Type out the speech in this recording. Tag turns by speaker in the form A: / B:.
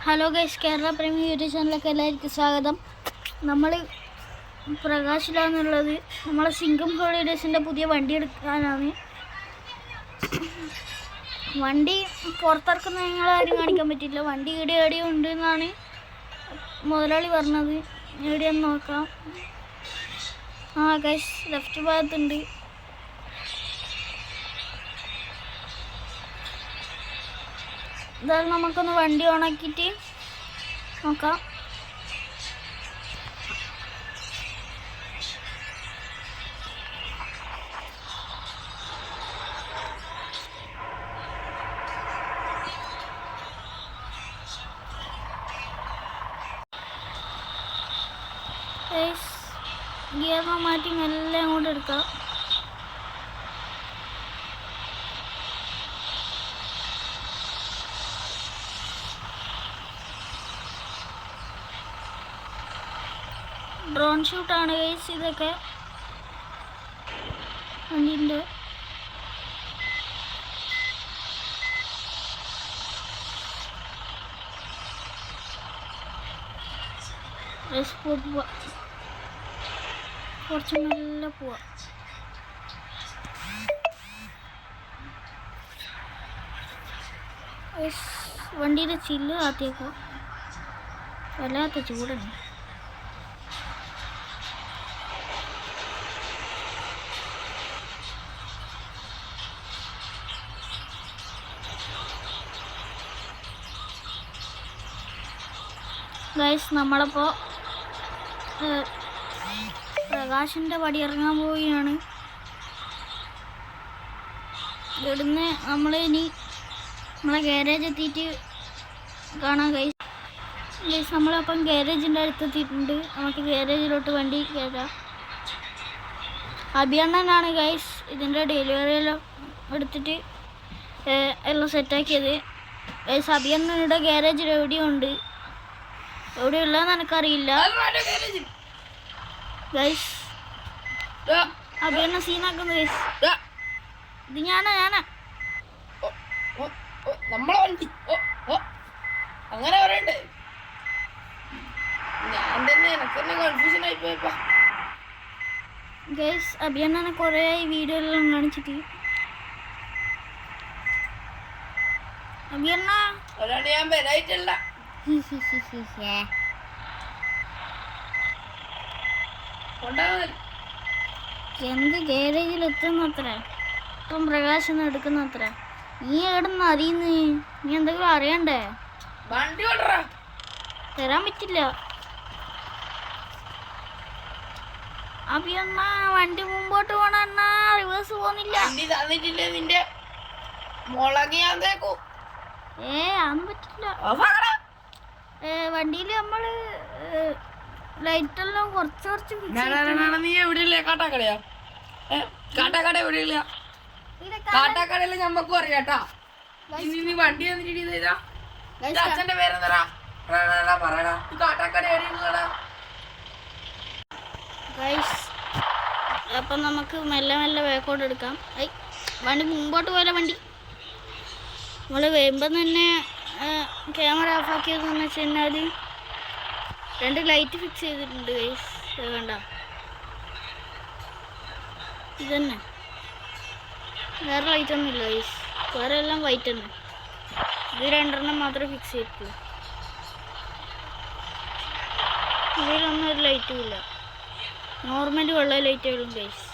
A: Hello guys, Kerala പ്രേമി YouTube ചാനലിലേക്ക് എല്ലാവർക്കും സ്വാഗതം. നമ്മൾ പ്രകാശിലാന്നുള്ളത് നമ്മളെ സിംഗം ഹോളിഡേയ്സിൻ്റെ പുതിയ വണ്ടി എടുക്കാനാണ്. വണ്ടി പുറത്തിറക്കുന്ന നിങ്ങളാരും കാണിക്കാൻ പറ്റില്ല. വണ്ടി എവിടെയും ഉണ്ട് എന്നാണ് മുതലാളി പറഞ്ഞത്. എവിടെയെന്ന് നോക്കാം. ഗൈസ്, ലെഫ്റ്റ് ഭാഗത്തുണ്ട്. എന്തായാലും നമുക്കൊന്ന് വണ്ടി ഓണാക്കിയിട്ട് നോക്കാം. ഗിയർ മാറ്റി മെല്ലെ അങ്ങോട്ട് എടുക്കാം. ഡ്രോൺ ഷൂട്ടാണ് ഗൈസ് ഇതൊക്കെ വണ്ടിൻ്റെ. കുറച്ച് നല്ല പോവാ. വണ്ടിയുടെ ചില്ല് ആദ്യമൊക്കെ വല്ലാത്ത ചൂടാണ്. ഗൈസ്, നമ്മളിപ്പോൾ പ്രകാശിൻ്റെ പടി ഇറങ്ങാൻ പോവുകയാണ്. ഇവിടുന്ന് നമ്മൾ ഇനി നമ്മളെ ഗാരേജ് എത്തിയിട്ട് കാണാം. ഗൈസ്, നമ്മളപ്പം ഗാരേജിൻ്റെ അടുത്തെത്തിയിട്ടുണ്ട്. നമുക്ക് ഗാരേജിലോട്ട് വണ്ടി കയറാം. അഭിയണ്ണനാണ് ഗൈസ് ഇതിൻ്റെ ഡെലിവറി എല്ലാം എടുത്തിട്ട് എല്ലാം സെറ്റാക്കിയത്. ഗൈസ്, അഭിയണ്ണയുടെ ഗാരേജിൽ എവിടെയുണ്ട്, എവിടെയുള്ളതെന്ന് എനിക്കറിയില്ല. ഗൈസ്, അഭിയണ്ണ സീനാക്കുന്നു. ഗൈസ്, ഇത് ഞാനാ
B: നമ്മളെ വണ്ടി അങ്ങനെ പറയണ്ടേ? ഞാൻ തന്നെ എനക്കെന്നെ കൺഫ്യൂഷൻ ആയി പോയപ്പാ.
A: ഗൈസ്, അഭിയണ്ണനെ കുറേ വീഡിയോയിലെല്ലാം കാണിച്ചിട്ട്. അഭിയണ്ണ
B: ഒരാണ്ട് ഞാൻ വരായിട്ടല്ല.
A: എന്ത് ഗാരേജിൽ എത്തുന്നത്ര ഇപ്പം പ്രകാശം എടുക്കുന്നത്ര. നീ എവിടെന്ന് അറിയുന്നു? നീ എന്തെങ്കിലും അറിയണ്ടേ?
B: വണ്ടി
A: തരാൻ പറ്റില്ല. അഭിയണ്ണ വണ്ടി മുമ്പോട്ട് പോണ, റിവേഴ്സ് പോകുന്നില്ല.
B: നിന്റെ മുളക് ഞാൻ തേക്കും.
A: അതൊന്നും പറ്റില്ല. വണ്ടിയിൽ നമ്മള് ലൈറ്റെല്ലാം കുറച്ച്
B: നീ എവിടെയില്ലേ? കാട്ടാക്കടയാ? കാട്ടാക്കട എവിടെയില്ല? കാട്ടാക്കടയില് ഞമ്മക്കും അറിയാട്ടാ. നീ വണ്ടി തന്നിട്ട് അച്ഛന്റെ പേരെന്താ പറയടാ. കാട്ടാക്കട എവിടെയുള്ളടാ?
A: അപ്പം നമുക്ക് മെല്ലെ മെല്ലെ ബാക്കോട്ട് എടുക്കാം. വണ്ടി മുമ്പോട്ട് പോലെ വണ്ടി നമ്മൾ വരുമ്പം തന്നെ ക്യാമറ ഓഫാക്കിയതെന്ന് വെച്ച് കഴിഞ്ഞാൽ 2 ലൈറ്റ് ഫിക്സ് ചെയ്തിട്ടുണ്ട്. ഗൈസ്, വേണ്ട ഇതന്നെ, വേറെ ലൈറ്റ് ഒന്നും ഇല്ല. ഗൈസ്, വേറെ എല്ലാം വൈറ്റ് തന്നെ. ഇത് 2 മാത്രമേ ഫിക്സ് ചെയ്തിട്ടുള്ളൂ. ഇതിലൊന്നും ഒരു ലൈറ്റും ഇല്ല. നോർമലി വെള്ള ലൈറ്റുകളും. ഗൈസ്,